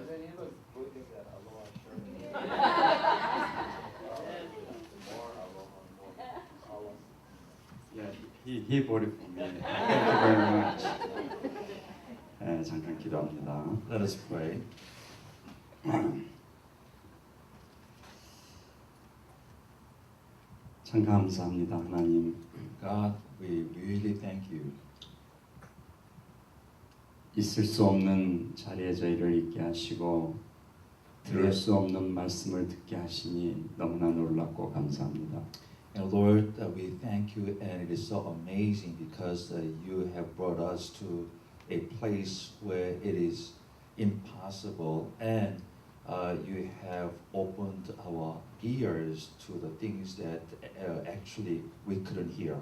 Doesn't he look good in that aloha shirt? More aloha, more aloha. Yeah, he bought it for me. Thank you very much. 네, 잠깐 기도합니다. Let us pray. 참 감사합니다, 하나님. God, we really thank you. 있을 수 없는 자리에 저희를 있게 하시고 들을 수 없는 말씀을 듣게 하시니 너무나 놀랍고 감사합니다. And Lord, we thank you, and it is so amazing because you have brought us to a place where it is impossible, and you have opened our ears to the things that actually we couldn't hear.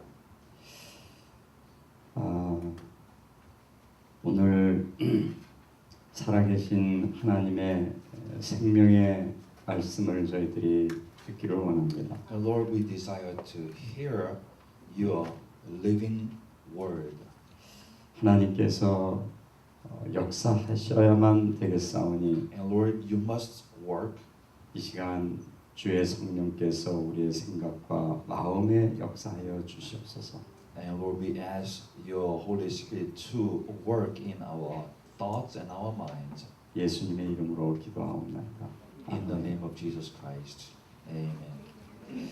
오늘 살아계신 하나님의 생명의 말씀을 저희들이 듣기를 원합니다. And Lord, we desire to hear your living word. 하나님께서 역사하셔야만 되겠사오니 And Lord, you must work. 이 시간 주의 성령께서 우리의 생각과 마음에 역사하여 주시옵소서. And Lord, we ask your Holy Spirit to work in our thoughts and our minds. 예수님의 이름으로 기도하옵나이다. In the name of Jesus Christ. Amen.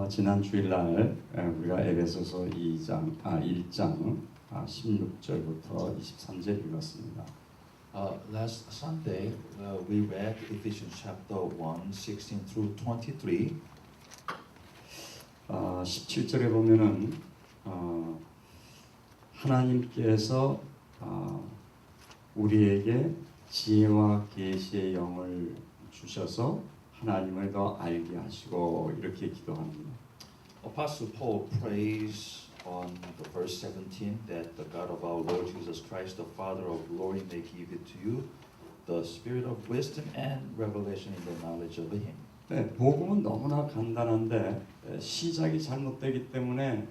지난 주일날 우리가 에베소서 1장 16절부터 23절 읽었습니다. Last Sunday, we read Ephesians chapter 1, 16 through 23. 17절에 보면은 하나님께서 우리에게 지혜와 계시의 영을 주셔서 하나님을 더 알게 하시고 이렇게 기도합니다. Apostle Paul prays on the verse 17 that the God of our Lord Jesus Christ, the Father of glory, may give it to you, the spirit of wisdom and revelation in the knowledge of Him. 네, 복음은 너무나 간단한데 시작이 잘못되기 때문에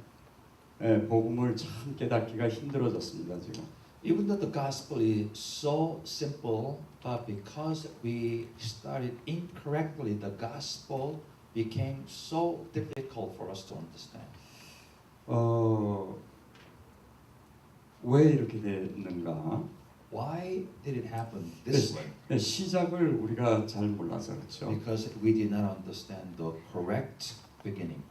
복음을 참 깨닫기가 힘들어졌습니다 지금. Even though the gospel is so simple, but because we started incorrectly, the gospel became so difficult for us to understand. 왜 이렇게 됐는가? Why did it happen this way? 네, 시작을 우리가 잘 몰라서 그렇죠. Because we did not understand the correct beginning.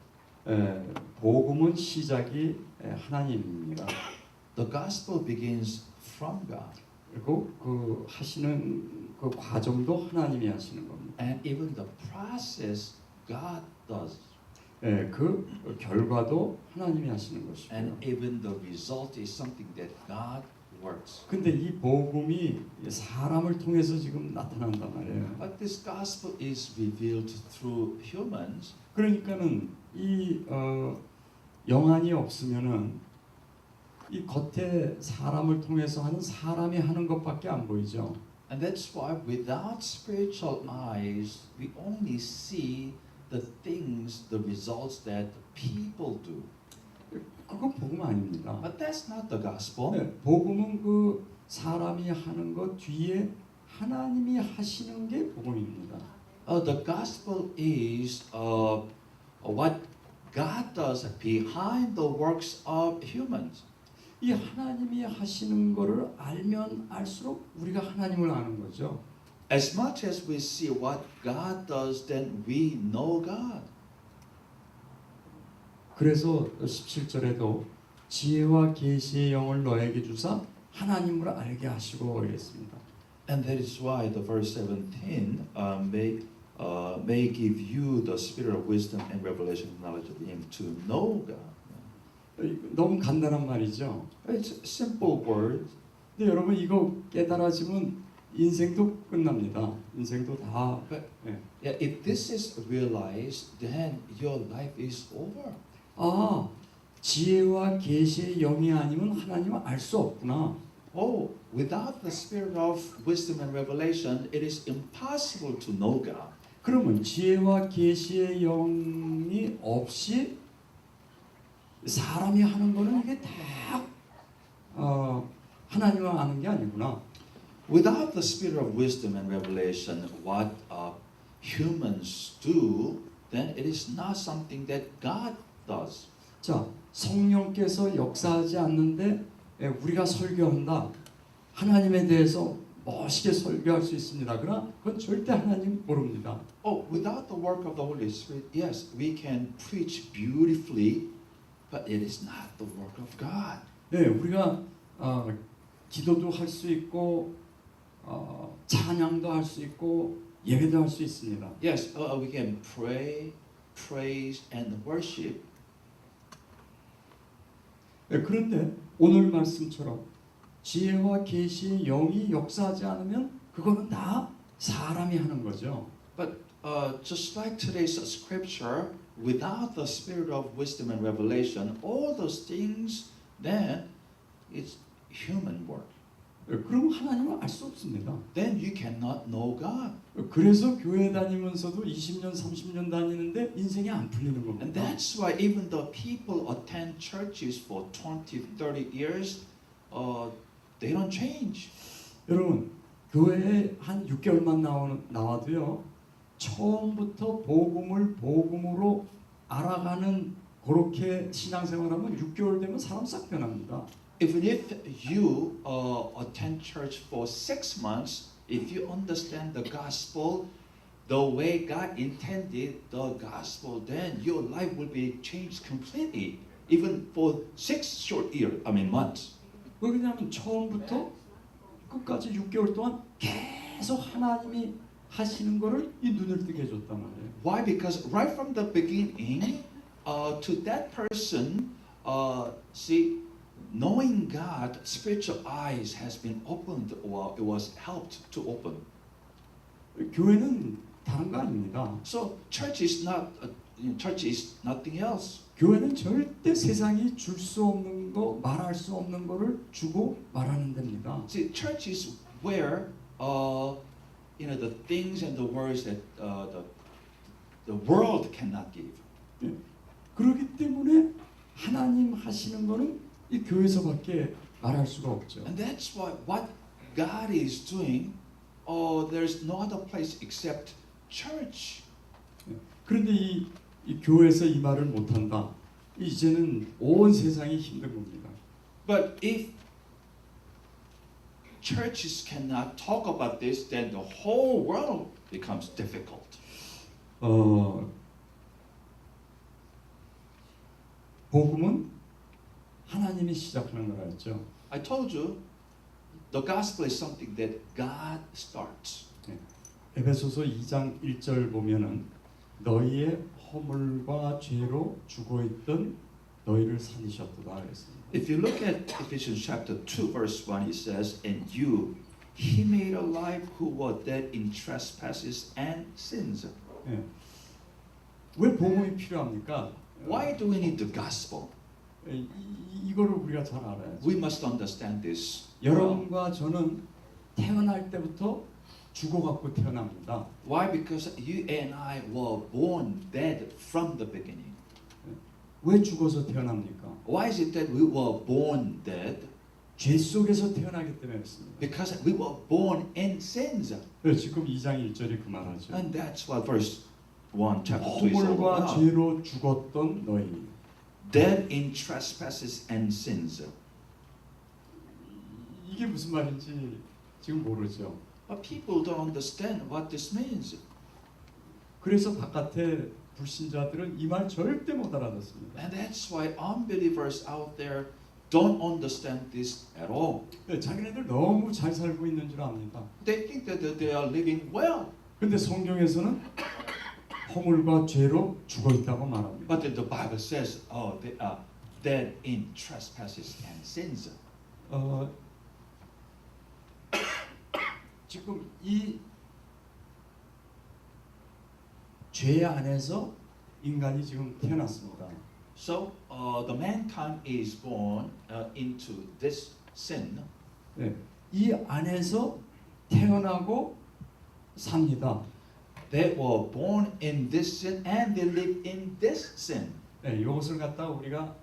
복음은 시작이 하나님입니다. The gospel begins from God. 그리고 그 하시는 그 과정도 하나님이 하시는 겁니다. And even the process God does. 그 결과도 하나님이 하시는 것이고. And even the result is something that God works. 근데 이 복음이 사람을 통해서 지금 나타난단 말이에요. But this gospel is revealed through humans. 그러니까는 이 영안이 없으면은 이 겉에 사람을 통해서 하는 사람이 하는 것밖에 안 보이죠. And that's why without spiritual eyes, we only see the things, the results that people do. 그건 복음 아닙니다. But that's not the gospel. 네, 복음은 그 사람이 하는 것 뒤에 하나님이 하시는 게 복음입니다. The gospel is what God does behind the works of humans. 이 하나님이 하시는 거를 알면 알수록 우리가 하나님을 아는 거죠. As much as we see what God does, then we know God. 그래서 17절에도 지혜와 계시의 영을 너에게 주사 하나님을 알게 하시고 이랬습니다. And that is why the verse 17 may give you the spirit of wisdom and revelation knowledge of Him to know God. 너무 간단한 말이죠. It's a simple word. 근데 여러분 이거 깨달아지면 인생도 끝납니다. 인생도 다. Yeah, if this is realized, then your life is over. 아, 지혜와 계시의 영이 아니면 하나님을 알 수 없구나. Oh, without the spirit of wisdom and revelation, it is impossible to know God. 그러면 지혜와 계시의 영이 없이 사람이 하는 거는 이게 다 하나님을 아는 게 아니구나. Without the spirit of wisdom and revelation, what humans do, then it is not something that God does. 자, 성령께서 역사하지 않는데 우리가 설교한다. 하나님에 대해서 멋있게 설교할 수 있습니다. 그러나 그건 절대 하나님 모릅니다. Oh, without the work of the Holy Spirit, yes, we can preach beautifully, but it is not the work of God. 네, 우리가 기도도 할 수 있고 찬양도 할 수 있고 예배도 할 수 있습니다. Yes, we can pray, praise, and worship. 네, 그런데 오늘 말씀처럼 지혜와 계시의 영이 역사하지 않으면 그거는 다 사람이 하는 거죠. But just like today's scripture, without the spirit of wisdom and revelation, all those things, then it's human work. 네, 그럼 하나님을 알 수 없습니다. Then you cannot know God. 그래서 교회 다니면서도 20년, 30년 다니는데 인생이 안 풀리는 And 겁니다. that's why even though people attend churches for 20, 30 years, they don't change. 여러분, 교회에 한 6개월만 나와도요. 처음부터 복음으로 알아가는 그렇게 신앙생활하면 6개월 되면 사람 싹 변합니다. Even if you attend church for 6 months, if you understand the gospel the way God intended the gospel, then your life will be changed completely. Even for 6 months. 왜냐하면 처음부터 끝까지 6개월 동안 계속 하나님이 하시는 거를 이 눈을 뜨게 해줬단 말이에요. Why? Because right from the beginning, to that person, knowing God, spiritual eyes has been opened, or it was helped to open. 교회는 다른 거 아닙니다. So church is nothing else. 교회는 절대 세상이 줄 수 없는 거, 말할 수 없는 거를 주고 말하는 데입니다. See, church is where the things and the words that the world cannot give. 그렇기 때문에 하나님 하시는 거는 이 교회에서밖에 말할 수가 없죠. And that's why what God is doing, there's no other place except church. 그런데 이 교회에서 이 말을 못한다. 이제는 온 세상이 힘든 겁니다. But if churches cannot talk about this, then the whole world becomes difficult. 복음은 하나님이 시작하는 거라 했죠. I told you, the gospel is something that God starts. 에베소서 2장 1절 보면은 너희의 허물과 죄로 죽어 있던 너희를 살리셨도다 그랬습니다. If you look at Ephesians chapter 2 verse 1, it says, "And you he made alive who were dead in trespasses and sins." 예. 왜 복음이 필요합니까? Why do we need the gospel? 이거를 우리가 잘 알아야죠. We must understand this. 여러분과 저는 태어날 때부터 죽어갖고 태어납니다. Why? Because you and I were born dead from the beginning. 왜 죽어서 태어납니까? Why is it that we were born dead? 죄 속에서 태어나기 때문에 그렇습니다. Because we were born in sins. 지금 2장 1절이 그 말하죠. And that's what verse 1 chapter 2 is all 허물과 about. 죄로 죽었던 너희. Dead in trespasses and sins. 이게 무슨 말인지 지금 모르죠. But people don't understand what this means. 그래서 바깥에 불신자들은 이 말 절대 못 알아듣습니다. And that's why unbelievers out there don't understand this at all. 자기네들 너무 잘 살고 있는 줄 압니다. They think that they are living well. 근데 성경에서는 허물과 죄로 죽어 있다고 말합니다. But then the Bible says, they are dead in trespasses and sins. 지금 이 죄 안에서 인간이 지금 태어났습니다. So the mankind is born into this sin. 네, 이 안에서 태어나고 삽니다. They were born in this sin and they live in this sin. 네, 이것을 갖다가 우리가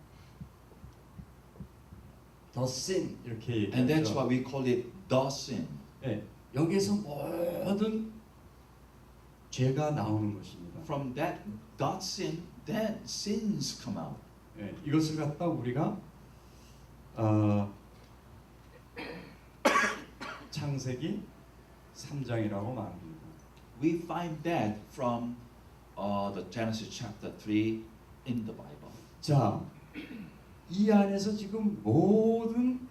the sin 이렇게 And that's 얘기하죠. why we call it the sin. 예, 여기에서 모든 죄가 나오는 것입니다. From that God sin, then sins come out. 예, 이것을 갖다 우리가 창세기 3장이라고 말합니다. We find that from the Genesis chapter 3 in the Bible. 자, 이 안에서 지금 모든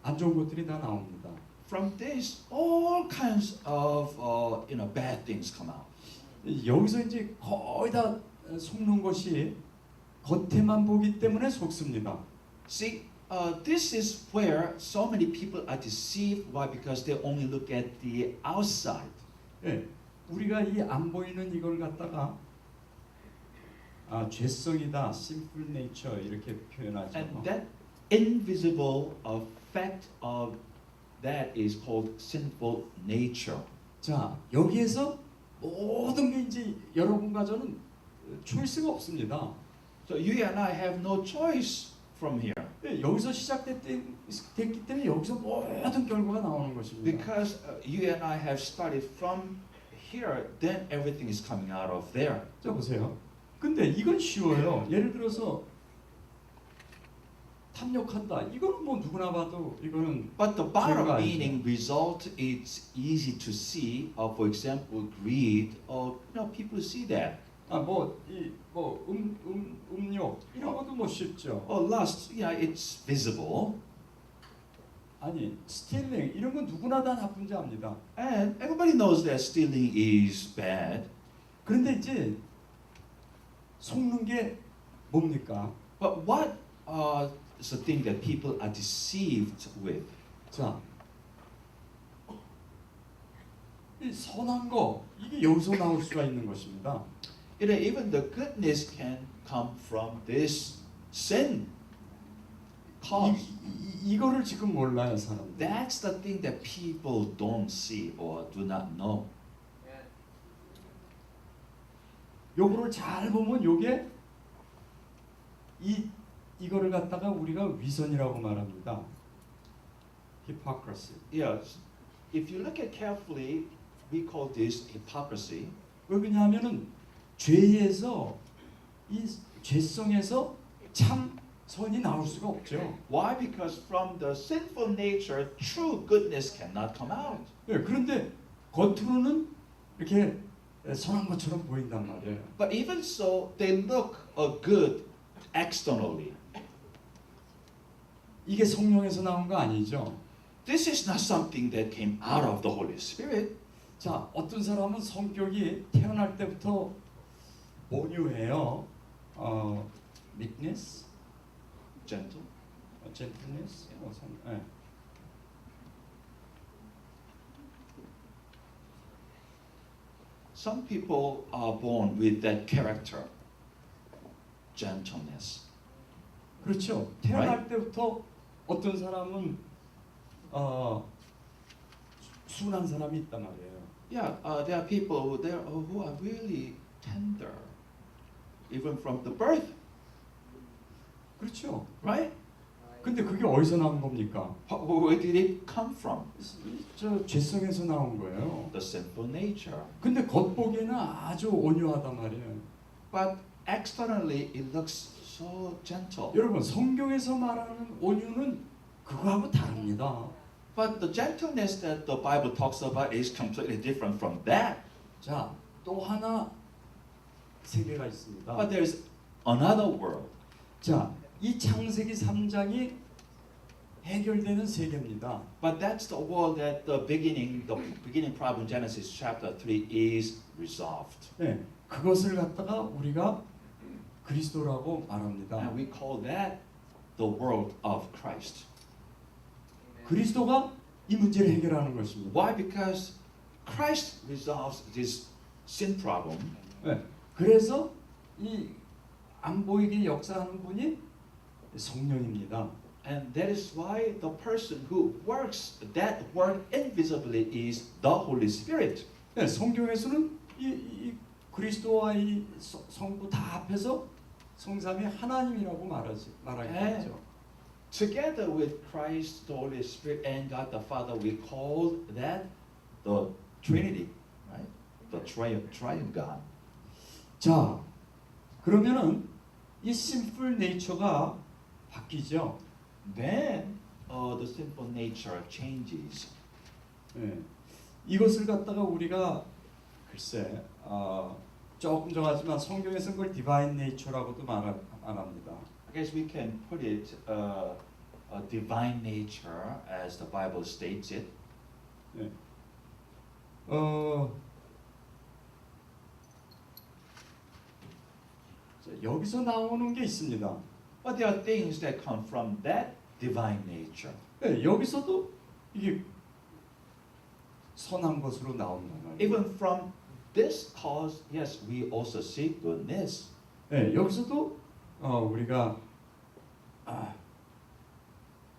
안 좋은 것들이 다 나옵니다. From this, all kinds of bad things come out. 여기서 이제 거의 다 속는 것이 겉에만 보기 때문에 속습니다. See, this is where so many people are deceived. Why? Because they only look at the outside. 예, 우리가 이 안 보이는 이걸 갖다가 죄성이다, sinful nature 이렇게 표현하죠. And that invisible effect of that is called sinful nature. 자, 여기에서 모든 게 이제 여러분과 저는 초이스가 없습니다. So you and I have no choice from here. 예, 여기서 시작됐기 때문에 여기서 모든 결과가 나오는 것입니다. Because you and I have started from here, then everything is coming out of there. 자, 보세요. 근데 이건 쉬워요. 예를 들어서 탐욕한다. 이거는 뭐 누구나 봐도 이거는 But the bottom 죄가 meaning result is easy to see. For example, greed. People see that. 음욕 이런 것도 뭐 쉽죠. Lust. Yeah, it's visible. 아니, 스틸링 이런 건 누구나 다 나쁜지 압니다. And everybody knows that stealing is bad. 그런데 이제 속는 게 뭡니까? But what is the thing that people are deceived with? 자, 이 선한 거 이게 여기서 나올 수가 있는 것입니다. Even the goodness can come from this sin cause. 이거를 지금 몰라요, 사람들. That's the thing that people don't see or do not know. 요거를 잘 보면 요게 이거를 갖다가 우리가 위선이라고 말합니다. hypocrisy. Yes, if you look at carefully, we call this hypocrisy. 왜 그러냐면은 죄에서 이 죄성에서 참 선이 나올 수가 없죠. Why? Because from the sinful nature, true goodness cannot come out. 네, 그런데 겉으로는 이렇게 선한 것처럼 보인단 말이에요. But even so, they look good externally. 이게 성령에서 나온 거 아니죠? This is not something that came out of the Holy Spirit. 자, 어떤 사람은 성격이 태어날 때부터 온유해요. meekness, Gentle. gentleness, 예. Some people are born with that character, gentleness. 그렇죠. 태어날 때부터 어떤 사람은 순한 사람이 있단 말이에요. Yeah, there are people who are really tender, even from the birth, 그렇죠. right? 근데 그게 어디서 나온 겁니까? Where did it come from? 저 죄성에서 나온 거예요. The sinful nature. 근데 겉보기에는 아주 온유하단 말이에요. But externally, it looks so gentle. 여러분, 성경에서 말하는 온유는 그거하고 다릅니다. But the gentleness that the Bible talks about is completely different from that. 자, 또 하나 세계가 있습니다. But there's another world. 자, 이 창세기 3장이 해결되는 세계입니다. But that's the world that the beginning problem in Genesis chapter 3 is resolved. 네, 그것을 갖다가 우리가 그리스도라고 And 말합니다. we call that the world of Christ. 그리스도가 이 문제를 해결하는 것입니다. Why? Because Christ resolves this sin problem. 네, 그래서 이 안 보이게 역사하는 분이 성령입니다. And that is why the person who works that work invisibly is the Holy Spirit. 네, 성경에서는 이 그리스도와 이 성부 다 합해서 성삼위 하나님이라고 말하죠. together with Christ, the Holy Spirit, and God the Father, we call that the Trinity, right? The triune God. 자, 그러면은 이 sinful nature가 바뀌죠. Then the sinful nature changes. 예. 이것을 갖다가 우리가 글쎄 조금 정하지만 성경에서는 그걸 divine nature라고도 말합니다. I guess we can put it a divine nature as the Bible states it. 예. 자, 여기서 나오는 게 있습니다. But there are things that come from that divine nature. 예, 여기서도 이게 선한 것으로 나온단 말이에요. Even from this cause, yes, we also see goodness. 예, 여기서도 우리가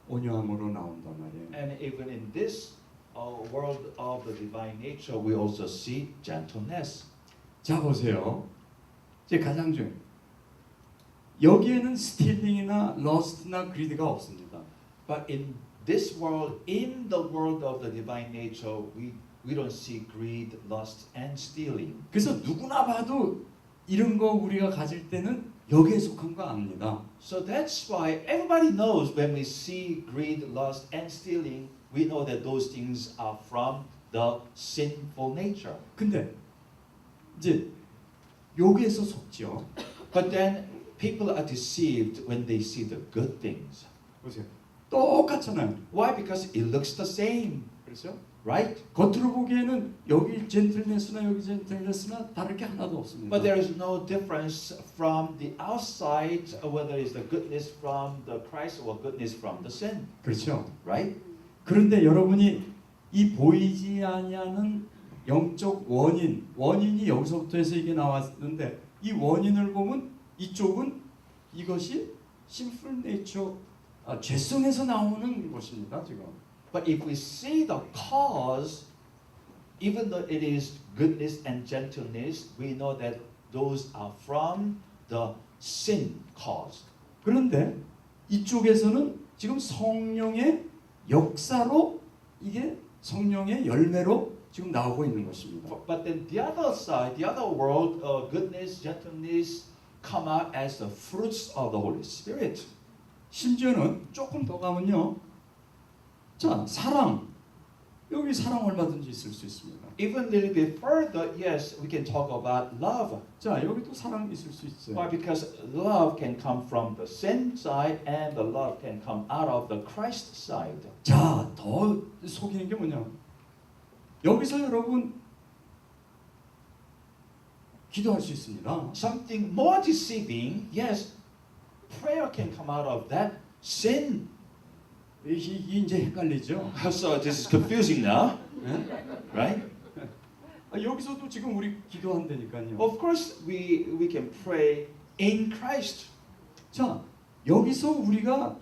온유함으로 나온단 말이에요. And even in this world of the divine nature, we also see gentleness. 자 보세요. 제 가장 중요. 여기에는 스틸링이나 러스트나 그리드가 없습니다. But in this world, in the world of the divine nature, we don't see greed, lust, and stealing. 그래서 누구나 봐도 이런 거 우리가 가질 때는 여기에 속한 거 압니다. So that's why everybody knows when we see greed, lust, and stealing, we know that those things are from the sinful nature. 근데 이제 여기에서 속죠. But then people are deceived when they see the good things. 보세요. 똑같잖아요. Why? Because it looks the same, 그렇죠? right? 겉으로 보기에는 여기 젠틀네스나 여기 젠틀네스나 다를 게 하나도 없습니다. But there is no difference from the outside, whether it's the goodness from the Christ or goodness from the sin, 그렇죠. right? 그런데 여러분이 이 보이지 아니하는 영적 원인이 여기서부터 해서 이게 나왔는데 이 원인을 보면 이쪽은 이것이 sinful nature, 죄성에서 나오는 것입니다. 지금. But if we see the cause, even though it is goodness and gentleness, we know that those are from the sin cause. 그런데 이쪽에서는 지금 성령의 역사로 이게 성령의 열매로 지금 나오고 있는 것입니다. But then the other side, the other world, goodness, gentleness come out as the fruits of the Holy Spirit. 심지어는 조금 더 가면요. 자, 사랑. 여기 사랑 얼마든지 있을 수 있습니다. Even a little bit further, yes, we can talk about love. 자, 여기도 사랑 있을 수 Why? 있어요. Because love can come from the sin side and the love can come out of the Christ side. 자, 더 속이는 게 뭐냐? 여기서 여러분 기도할 수 있습니다. Something more deceiving, yes, prayer can come out of that sin. 이게 이제 헷갈리죠. So this is confusing now, 네? right? 여기서도 지금 우리 기도한다니까요. Of course, we can pray in Christ. 자, 여기서 우리가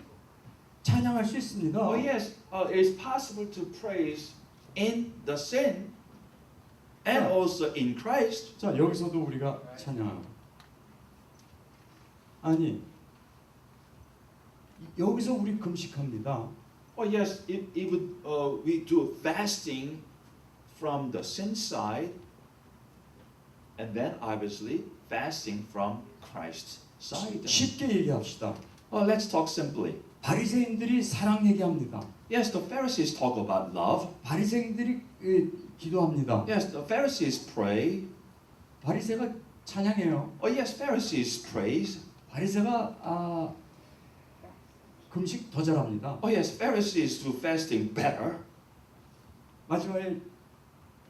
찬양할 수 있습니다. Oh yes, it is possible to praise in the sin and also in Christ. 자, 여기서도 우리가 찬양합니다. 아니, 여기서 우리 금식합니다. Oh yes, even we do fasting from the sin side, and then obviously fasting from Christ's side. 쉽게 얘기합시다. Let's talk simply. 바리새인들이 사랑 얘기합니다. Yes, the Pharisees talk about love. 바리새인들이 기도합니다. Yes, the Pharisees pray. 바리새가 찬양해요. Oh yes, Pharisees praise. 바리새가 금식 더 잘합니다. Oh yes, Pharisees do fasting better. 마지막에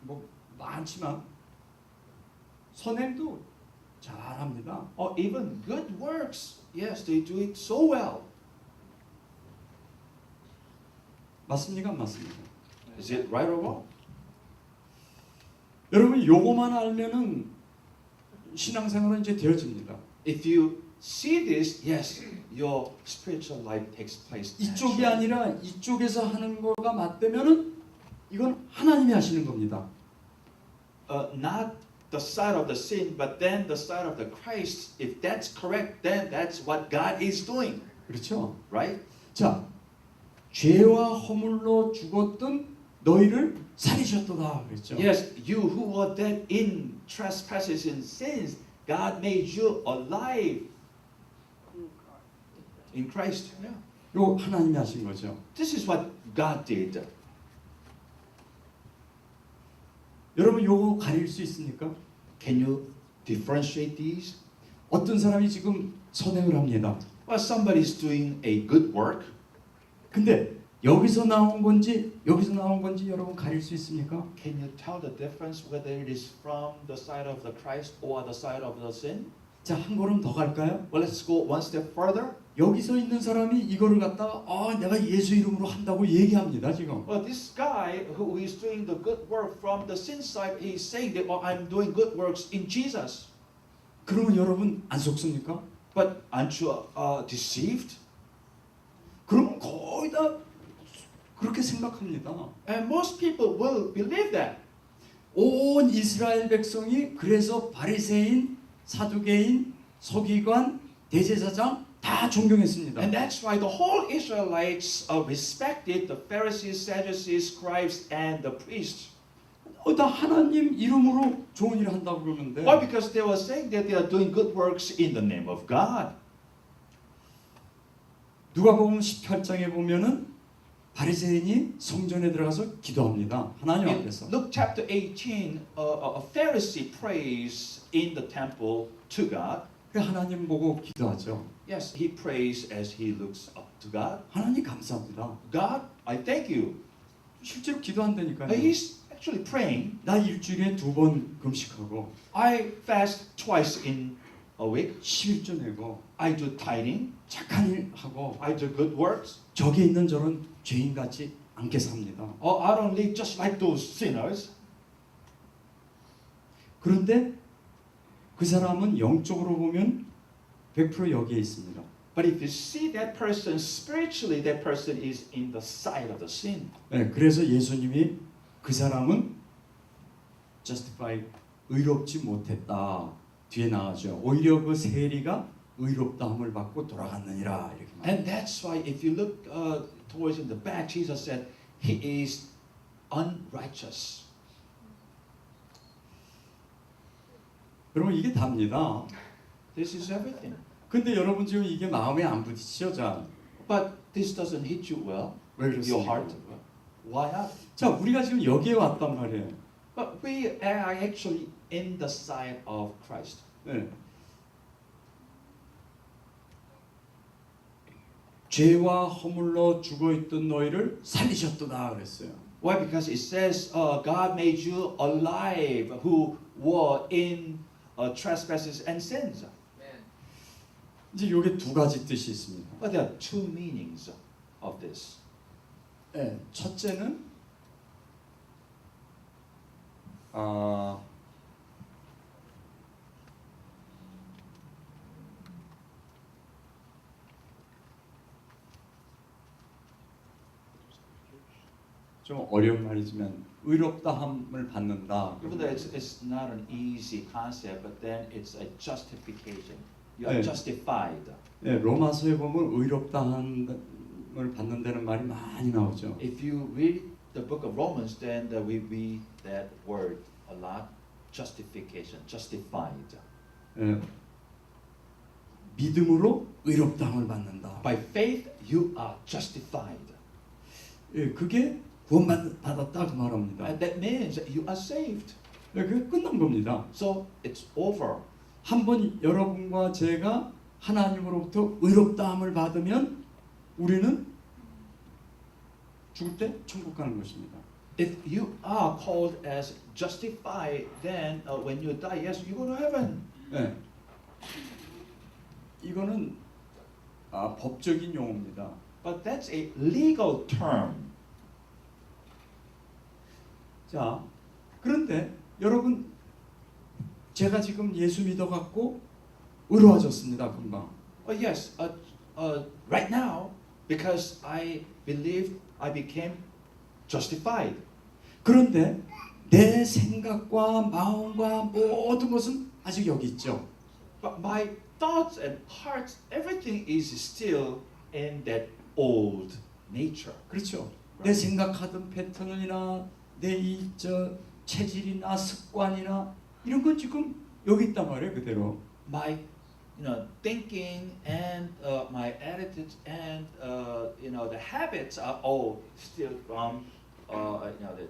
뭐 많지만 선행도 잘합니다. Or even good works. Yes, they do it so well. 맞습니까? 안 맞습니까? Is it right or wrong? 여러분 요거만 알면은 신앙생활은 이제 되어집니다. If you see this, yes, your spiritual life takes place. 이쪽이 naturally. 아니라 이쪽에서 하는 거가 맞다면은 이건 하나님이 하시는 겁니다. Not the side of the sin, but then the side of the Christ. If that's correct, then that's what God is doing, 그렇죠? right? 자, 죄와 허물로 죽었던 너희를 살리셨도다 그랬죠. Yes, you who were dead in trespasses and sins, God made you alive in Christ. Yeah. 요 하나님이 하신 거죠. This is what God did. 여러분 요거 가릴 수 있습니까? Can you differentiate these? 어떤 사람이 지금 선행을 합니다. Well, somebody's doing a good work. 근데 여기서 나온 건지 여기서 나온 건지 여러분 가릴 수 있습니까? Can you tell the difference whether it is from the side of the Christ or the side of the sin? 자, 한 걸음 더 갈까요? Well, let's go one step further. 여기서 있는 사람이 이거를 갖다가 내가 예수 이름으로 한다고 얘기합니다, 지금. Well, this guy who is doing the good work from the sin side, he's saying that, oh, I'm doing good works in Jesus. 그러면 여러분 안 속습니까? But aren't you deceived? 그럼 거의 다 그렇게 생각합니다. And most people will believe that. 온 이스라엘 백성이 그래서 바리새인, 사두개인, 서기관, 대제사장 다 존경했습니다. And that's why the whole Israelites respected the Pharisees, Sadducees, scribes, and the priests. 다 하나님 이름으로 좋은 일을 한다고 그러는데 Why? Because they were saying that they are doing good works in the name of God. 누가복음 18장에 보면은 바리새인이 성전에 들어가서 기도합니다. 하나님 In 앞에서. Luke chapter 18, a Pharisee prays in the temple to God. 그 하나님 보고 기도하죠. Yes, he prays as he looks up to God. 하나님 감사합니다. God, I thank you. 실제로 기도한다니까요. He's actually praying. 나 일주일에 2번 금식하고 I fast twice in a week. 11조 내고 I do tithing. 착한 일 하고 I do good works. 저기 있는 저런 죄인같이 않게 삽니다. Or I don't live just like those sinners. 그런데 그 사람은 영적으로 보면 100% 여기에 있습니다. But if you see that person spiritually, that person is in the side of the sin. 네, 그래서 예수님이 그 사람은 justified, 의롭지 못했다. 뒤에 나와죠. 오히려 그 세리가 의롭다함을 받고 돌아갔느니라 이렇게 말합니다. And that's why if you look towards in the back, Jesus said, he is unrighteous. 여러분 이게 답니다. This is everything. 근데 여러분 지금 이게 마음에 안 부딪히죠, 잘. But this doesn't hit you well. 왜 Your 그렇습니까? heart. Why not? 자, 우리가 지금 여기에 왔단 말이에요. But we are actually in the side of Christ. 네. 죄와 허물로 죽어 있던 너희를 살리셨도다 그랬어요. Why? Because it says God made you alive who were in trespasses and sins. 이제 요게 두 가지 뜻이 있습니다. But there are two meanings of this. 네, 첫째는 좀 어려운 말이지만 의롭다함을 받는다. Even though it's not an easy concept, but then it's a justification. You are 네. justified. 네, 로마서에 보면 의롭다함을 받는다는 말이 많이 나오죠. If you read the book of Romans, then we read that word a lot. Justification, justified. 네, 믿음으로 의롭다함을 받는다. By faith, you are justified. 예, 그게 구원받았다 그 말합니다. And that means that you are saved. 네, 그게 끝난 겁니다. So it's over. 한번 여러분과 제가 하나님으로부터 의롭다함을 받으면 우리는 죽을 때 천국 가는 것입니다. If you are called as justified, then when you die, yes, you go to heaven. 네. 이거는 법적인 용어입니다. But that's a legal term. 자, 그런데 여러분 제가 지금 예수 믿어갖고 의로워졌습니다. 금방. Yes, right now, because I believed, I became justified. 그런데 내 생각과 마음과 모든 것은 아직 여기 있죠. But my thoughts and hearts, everything is still in that old nature. 그렇죠. 내 생각하던 패턴이나 내 이 체질이나 습관이나 이런 건 지금 여기 있단 말이에요, 그대로. My thinking and my attitudes and the habits are all still from the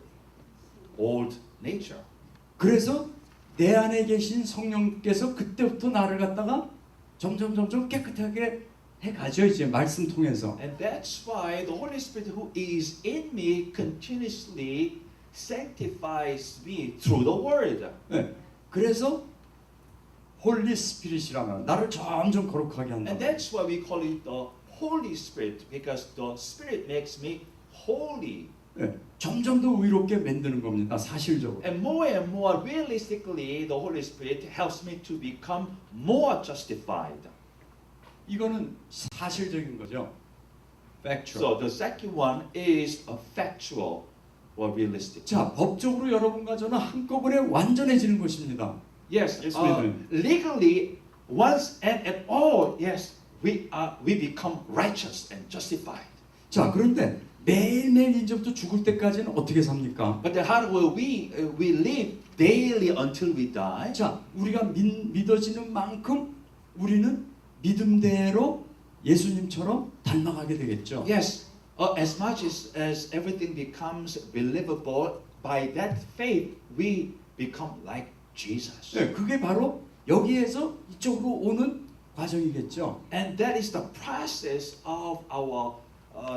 old nature. 그래서 내 안에 계신 성령께서 그때부터 나를 갖다가 점점 깨끗하게 해가죠, 이제 말씀 통해서. And that's why the Holy Spirit who is in me continuously sanctifies me through the Word. 네. 그래서 홀리 스피릿이라는 나를 점점 거룩하게 한다. And that's why we call it the Holy Spirit, because the Spirit makes me holy. 네. 점점 더 의롭게 만드는 겁니다, 사실적으로. And more realistically, the Holy Spirit helps me to become more justified. 이거는 사실적인 거죠. factual. So the second one is a factual or realistic. 자, 법적으로 여러분과 저는 한꺼번에 완전해지는 것입니다. Yes, Yes, we do. legally, once and at all, yes, we become righteous and justified. 자, 그런데 매일매일 이제부터 죽을 때까지는 어떻게 삽니까? But then how will we live daily until we die? 자, 우리가 믿어지는 만큼 우리는 믿음대로 예수님처럼 닮아가게 되겠죠. Yes, as much as everything becomes believable, by that faith we become like Jesus. 네, 그게 바로 여기에서 이쪽으로 오는 과정이겠죠. And that is the process of our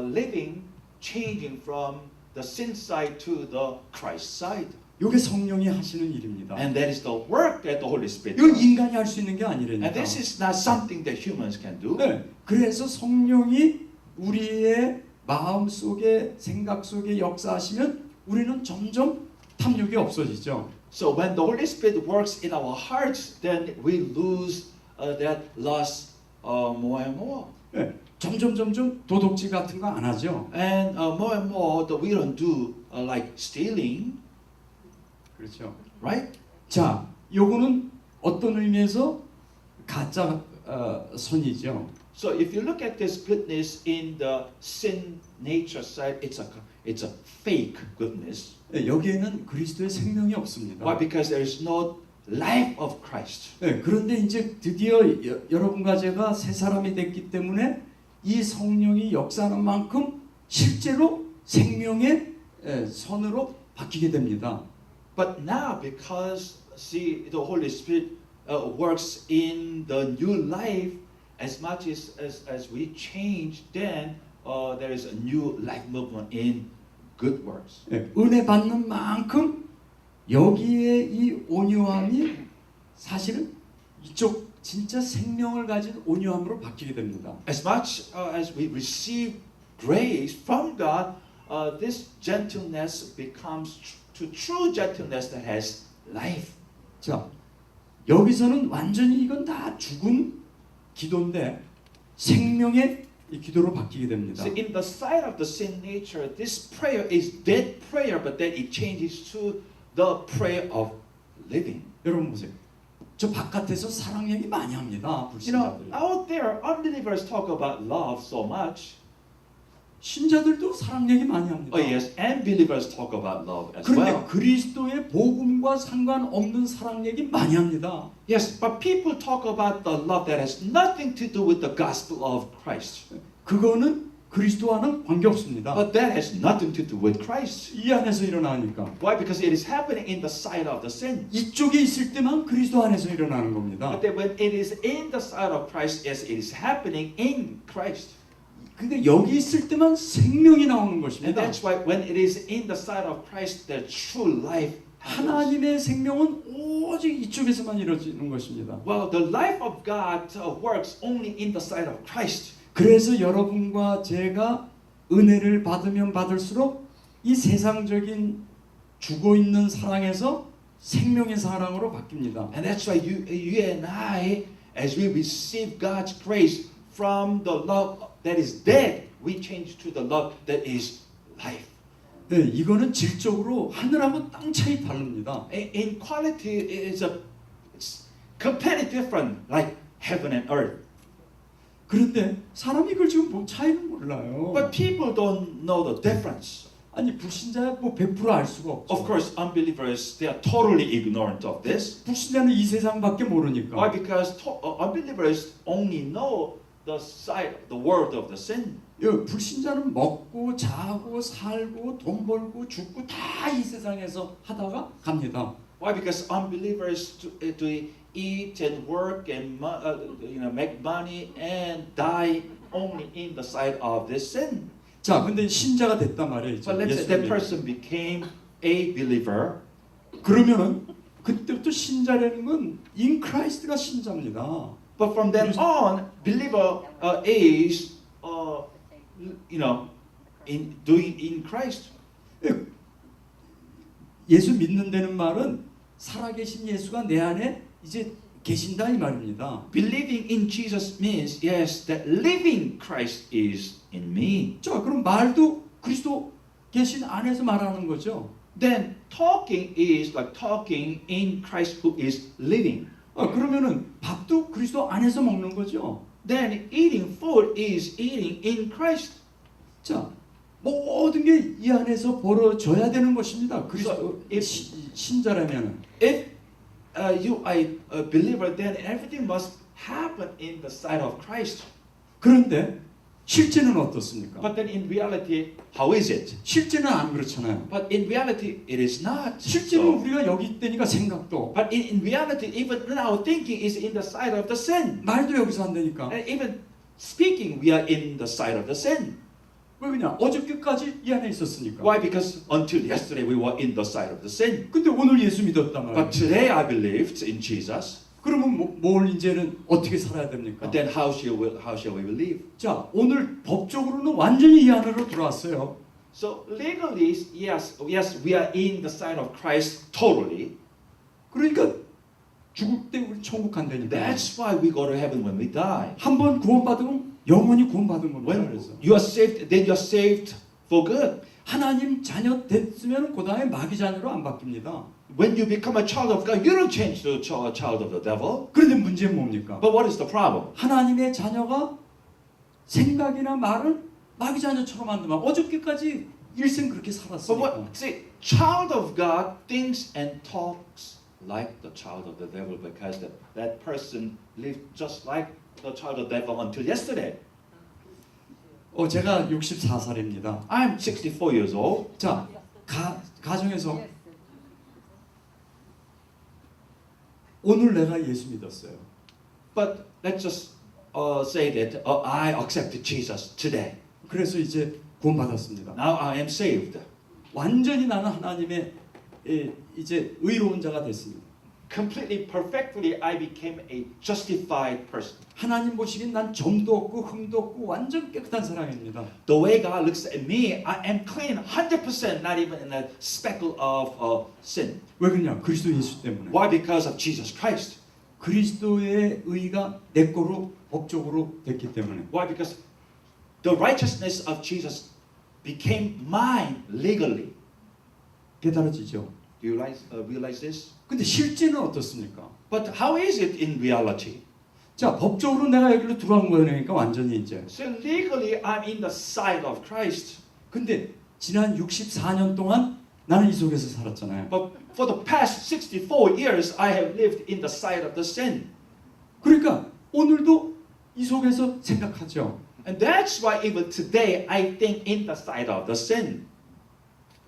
living, changing from the sin side to the Christ side. 이게 성령이 하시는 일입니다. And that is the work that the Holy Spirit 이건 does. 인간이 할 수 있는 게 아니라니까. And this is not something that humans can do. 네, 그래서 성령이 우리의 마음 속에 생각 속에 역사하시면 우리는 점점 탐욕이 없어지죠. So when the Holy Spirit works in our hearts, then we lose that lust more and more. 네, 점점 도덕질 같은 거 안 하죠. And more and more that we don't do like stealing, 그렇죠. right? 자, 요거는 어떤 의미에서 가짜 선이죠. So if you look at this goodness in the sin nature side, it's a fake goodness. 네, 여기에는 그리스도의 생명이 없습니다. Why? Because there is no life of Christ. 네, 그런데 이제 드디어 여러분과 제가 새 사람이 됐기 때문에 이 성령이 역사하는 만큼 실제로 생명의 선으로 바뀌게 됩니다. But now, because see the Holy Spirit works in the new life, as much as we change, then there is a new life movement in good works. 네, 은혜 받는 만큼 여기에 이 온유함이 사실은 이쪽 진짜 생명을 가진 온유함으로 바뀌게 됩니다. As much as we receive grace from God, this gentleness becomes to true gentleness that has life. 자, 여기서는 완전히 이건 다 죽은 기도인데 생명의 이 기도로 바뀌게 됩니다. So in the side of the sin nature, this prayer is dead prayer, but then it changes to the prayer of living. 여러분 보세요. 저 바깥에서 사랑 얘기 많이 합니다. You know, 불신자들이. out there, unbelievers talk about love so much. 신자들도 사랑 얘기 많이 합니다. Oh yes, and believers talk about love as 그런데 well. 그리스도의 복음과 상관없는 사랑 얘기 많이 합니다. Yes, but people talk about the love that has nothing to do with the gospel of Christ. 그거는 그리스도와는 관계없습니다. But that has nothing to do with Christ. 이 안에서 일어나니까. Why? Because it is happening in the side of the sin. 이쪽에 있을 때만 그리스도 안에서 일어나는 겁니다. But then when it is in the side of Christ, yes, it is happening in Christ. 근데 여기 있을 때만 생명이 나오는 And 것입니다. that's why when it is in the side of Christ, the true life happens. 하나님의 생명은 오직 이쪽에서만 이루어지는 것입니다. Well, the life of God works only in the side of Christ. 그래서 여러분과 제가 은혜를 받으면 받을수록 이 세상적인 죽어 있는 사랑에서 생명의 사랑으로 바뀝니다. And that's why you and I, as we receive God's grace from the love that is dead, we change to the love that is life. 네, 이거는 질적으로 하늘하고 땅 차이 다릅니다. In quality, it's completely different, like heaven and earth. 그런데 사람이 이걸 지금 뭐 차이를 몰라요. But people don't know the difference. 아니 불신자야 뭐 100% 알 수가 없죠. Of course, unbelievers, they are totally ignorant of this. 불신자는 이 세상밖에 모르니까. Why? Because unbelievers only know the side, the world of the sin. 불신자는 먹고 자고 살고 돈 벌고 죽고 다 이 세상에서 하다가 갑니다. Why? Because unbelievers do eat and work and make money and die only in the side of this sin. 자, 근데 신자가 됐단 말이에요. But let's say that person became a believer. 그러면은 그때부터 신자라는 건 in Christ가 신자입니다. But from then on, believer is in doing in Christ. 예수 믿는다는 말은 살아계신 예수가 내 안에 이제 계신다 이 말입니다. Believing in Jesus means yes, that living Christ is in me. 자, 그럼 말도 그리스도 계신 안에서 말하는 거죠. Then talking is like talking in Christ who is living. 그러면은 밥도 그리스도 안에서 먹는 거죠. Then eating food is eating in Christ. 자, 모든 게 이 안에서 벌어져야 되는 것입니다. 그리스도 신자라면은. If you are a believer, then everything must happen in the side of Christ. 그런데 실제는 어떻습니까? But then in reality, how is it? 실제는 안 그렇잖아요. But in reality, it is not. 실제는 So. 우리가 여기 있다니까 생각도, But in reality, even our thinking is in the side of the sin. 말도 여기서 한다니까. And even speaking, we are in the side of the sin. 왜 그냥 어저께까지 이 안에 있었으니까. Why? Because until yesterday, we were in the side of the sin. 근데 오늘 예수 믿었단 말이에요. But today, I believed in Jesus. 그러면 뭘 이제는 어떻게 살아야 됩니까? But then how shall we believe? 자, 오늘 법적으로는 완전히 이 안으로 들어왔어요. So legally, yes, we are in the side of Christ totally. 그러니까 죽을 때 우리 천국 간다니까. That's why we go to heaven when we die. 한 번 구원받으면 영원히 구원받은 겁니다. When 그래서 you are saved, then you are saved for good. 하나님 자녀 됐으면 그 다음에 마귀 자녀로 안 바뀝니다. When you become a child of God, you don't change to a child of the devil. 그런데 문제는 뭡니까? But what is the problem? 하나님의 자녀가 생각이나 말을 마귀 자녀처럼 만들면 어저께까지 일생 그렇게 But 살았으니까. what? See, child of God thinks and talks like the child of the devil because that person lived just like the child of the devil until yesterday. 제가 64살입니다. I'm 64 years old. 자, 가정에서 오늘 내가 예수 믿었어요. But let's just say that I accepted Jesus today. 그래서 이제 구원받았습니다. Now I am saved. 완전히 나는 하나님의 이제 의로운 자가 됐습니다. Completely, perfectly, I became a justified person. 하나님 보시기엔 난 점도 없고 흠도 없고 완전 깨끗한 사람입니다. The way God looks at me, I am clean, 100%, not even in a speckle of sin. 왜 그러냐? 그리스도 예수 때문에. Why? Because of Jesus Christ. 그리스도의 의가 내 거로 법적으로 됐기 때문에. Why? Because the righteousness of Jesus became mine legally. 깨달아지죠. Do you realize this? 근데 실제는 어떻습니까? But how is it in reality? 자, 법적으로 내가 여기로 들어간 거니까 완전히 이제. So legally, I'm in the side of Christ. 근데 지난 64년 동안 나는 이 속에서 살았잖아요. But for the past 64 years, I have lived in the side of the sin. 그러니까 오늘도 이 속에서 생각하죠. And that's why even today, I think in the side of the sin.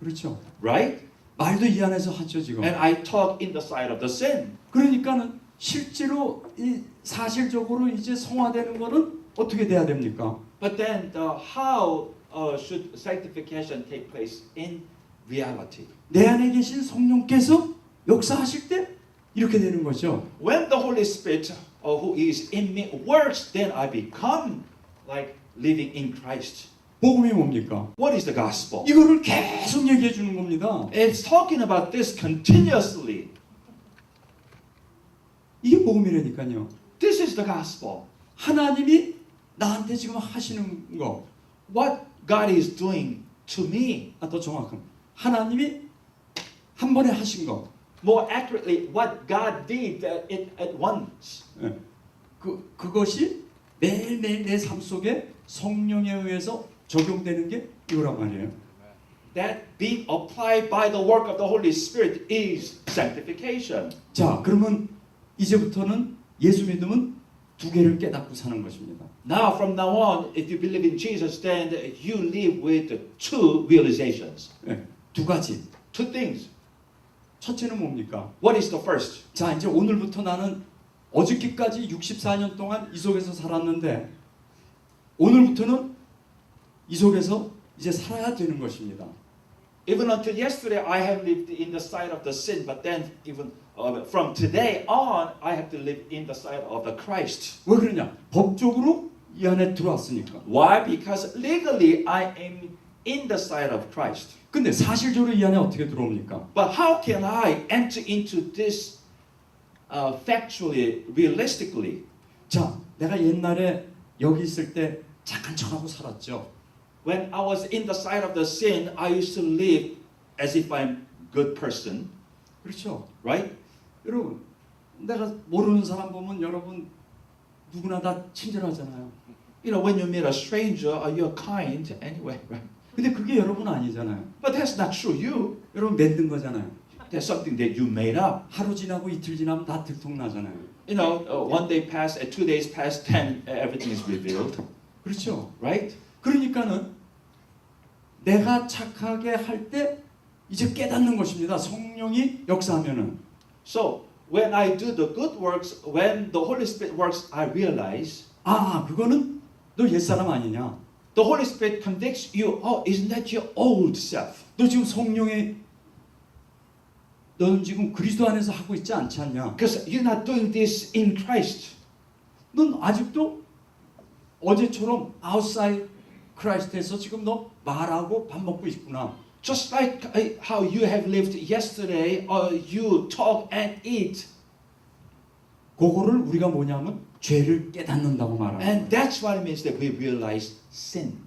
그렇죠. Right? 말도 이 안에서 하죠 지금. And I talk in the side of the sin. 그러니까는 실제로 이 사실적으로 이제 성화되는 거는 어떻게 돼야 됩니까? But then how should sanctification take place in reality? 내 안에 계신 성령께서 역사하실 때 이렇게 되는 거죠. When the Holy Spirit who is in me works, then I become like living in Christ. 복음이 뭡니까? What is the gospel? 이거를 계속 얘기해 주는 겁니다. It's talking about this continuously. 이게 복음이라니까요. This is the gospel. 하나님이 나한테 지금 하시는 거. What God is doing to me. 더 정확한. 하나님이 한 번에 하신 거. More accurately, what God did at once. 그것이 매일매일 내 삶 속에 성령에 의해서 적용되는 게 이거란 말이에요. That being applied by the work of the Holy Spirit is sanctification. 자, 그러면 이제부터는 예수 믿으면 두 개를 깨닫고 사는 것입니다. Now, from now on, if you believe in Jesus, then you live with two realizations, 네, 두 가지. two things. 첫째는 뭡니까? What is the first? 자, 이제 오늘부터 나는 어저께까지 64년 동안 이 속에서 살았는데 오늘부터는 이 속에서 이제 살아야 되는 것입니다. Even until yesterday, I have lived in the side of the sin, but then even from today on, I have to live in the side of the Christ. 왜 그러냐? 법적으로 이 안에 들어왔으니까. Why? Because legally, I am in the side of Christ. 근데 사실적으로 이 안에 어떻게 들어옵니까? But how can I enter into this factually, realistically? 자, 내가 옛날에 여기 있을 때 착한 척하고 살았죠. When I was in the side of the sin, I used to live as if I'm a good person, 그렇죠. right? 여러분, 내가 모르는 사람 보면 여러분 누구나 다 친절하잖아요. You know, when you meet a stranger, you're kind anyway, right? 근데 그게 여러분 아니잖아요. But that's not true. You, 여러분 만든 거잖아요. that's something that you made up. 하루 지나고 이틀 지나면 다 들통나잖아요. You know, one day passed, 2 days passed, then everything is revealed, 그렇죠. right? 그러니까는 내가 착하게 할 때 이제 깨닫는 것입니다. 성령이 역사하면은. So when I do the good works, when the Holy Spirit works, I realize 아, 그거는 너 옛사람 아니냐? the Holy Spirit convicts you. Oh, isn't that your old self? 너 지금 성령의 너는 지금 그리스도 안에서 하고 있지 않지 않냐? Because you're not doing this in Christ. 넌 아직도 어제처럼 outside Christ에서 지금 너 말하고 밥 먹고 있구나. Just like how you have lived yesterday, you talk and eat. 그거를 우리가 뭐냐면 죄를 깨닫는다고 말하는 And 거예요. that's what it means that we realize sin.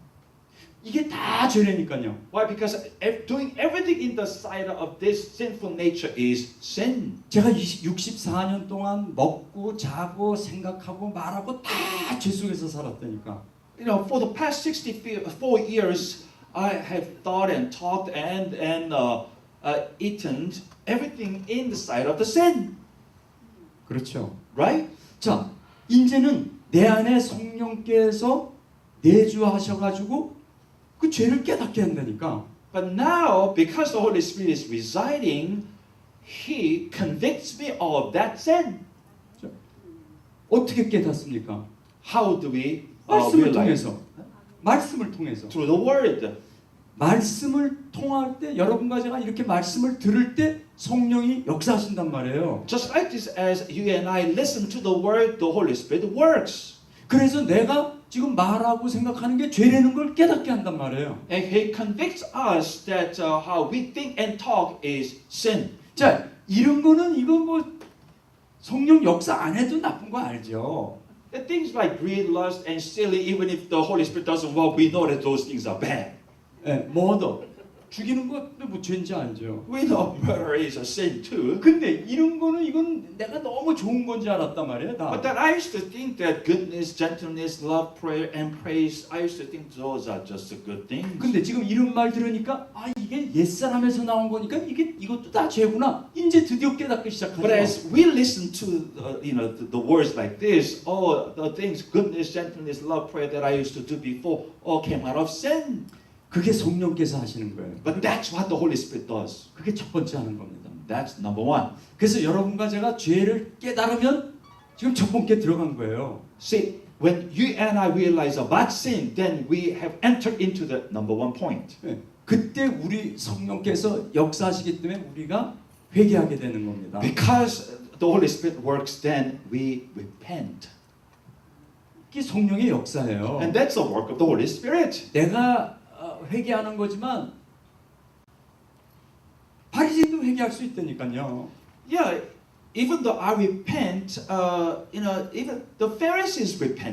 이게 다 죄라니까요. Why? Because doing everything in the side of this sinful nature is sin. 제가 64년 동안 먹고 자고 생각하고 말하고 다 죄 속에서 살았다니까. You know, for the past 64 years, I have thought and talked and eaten everything in the side of the sin. 그렇죠. Right? 자, 이제는 내 안에 성령께서 내주하셔가지고 그 죄를 깨닫게 한다니까. But now, because the Holy Spirit is residing, He convicts me of that sin. 어떻게 깨닫습니까? How do we 말씀을 realize? 통해서. 말씀을 통해서. Through the Word. 말씀을 통할 때 여러분과 제가 이렇게 말씀을 들을 때 성령이 역사하신단 말이에요. Just like this, as you and I listen to the Word, the Holy Spirit works. 그래서 내가 지금 말하고 생각하는 게 죄라는 걸 깨닫게 한단 말이에요. And He convicts us that how we think and talk is sin. 자, 이런 거는 이거 뭐 성령 역사 안 해도 나쁜 거 알죠. The things like greed, lust, and stealing, even if the Holy Spirit doesn't work, we know that those things are bad. 예, 머더 죽이는 것도 뭐 죄인지 알죠. We know murder is a sin too. 근데 이런 거는 이건 내가 너무 좋은 건지 알았단 말이에요. 다. But then I used to think that goodness, gentleness, love, prayer, and praise, I used to think those are just good things. 근데 지금 이런 말 들으니까 아 이게 옛사람에서 나온 거니까 이것도 다 죄구나. 이제 드디어 깨닫기 시작하죠. But as we listen to the words like this, all the things, goodness, gentleness, love, prayer that I used to do before, all came out of sin. 그게 성령께서 하시는 거예요. But that's what the Holy Spirit does. 그게 첫 번째 하는 겁니다. That's number one. 그래서 여러분과 제가 죄를 깨달으면 지금 첫 번째 들어간 거예요. See, when you and I realize about sin, then we have entered into the number one point. 네. 그때 우리 성령께서 역사하시기 때문에 우리가 회개하게 되는 겁니다. Because the Holy Spirit works, then we repent. 이게 성령의 역사예요. And that's the work of the Holy Spirit. 내가 회개하는 거지만 바리새인도 회개할 수 있다니까요. Yeah, even though I repent, even the Pharisees repent.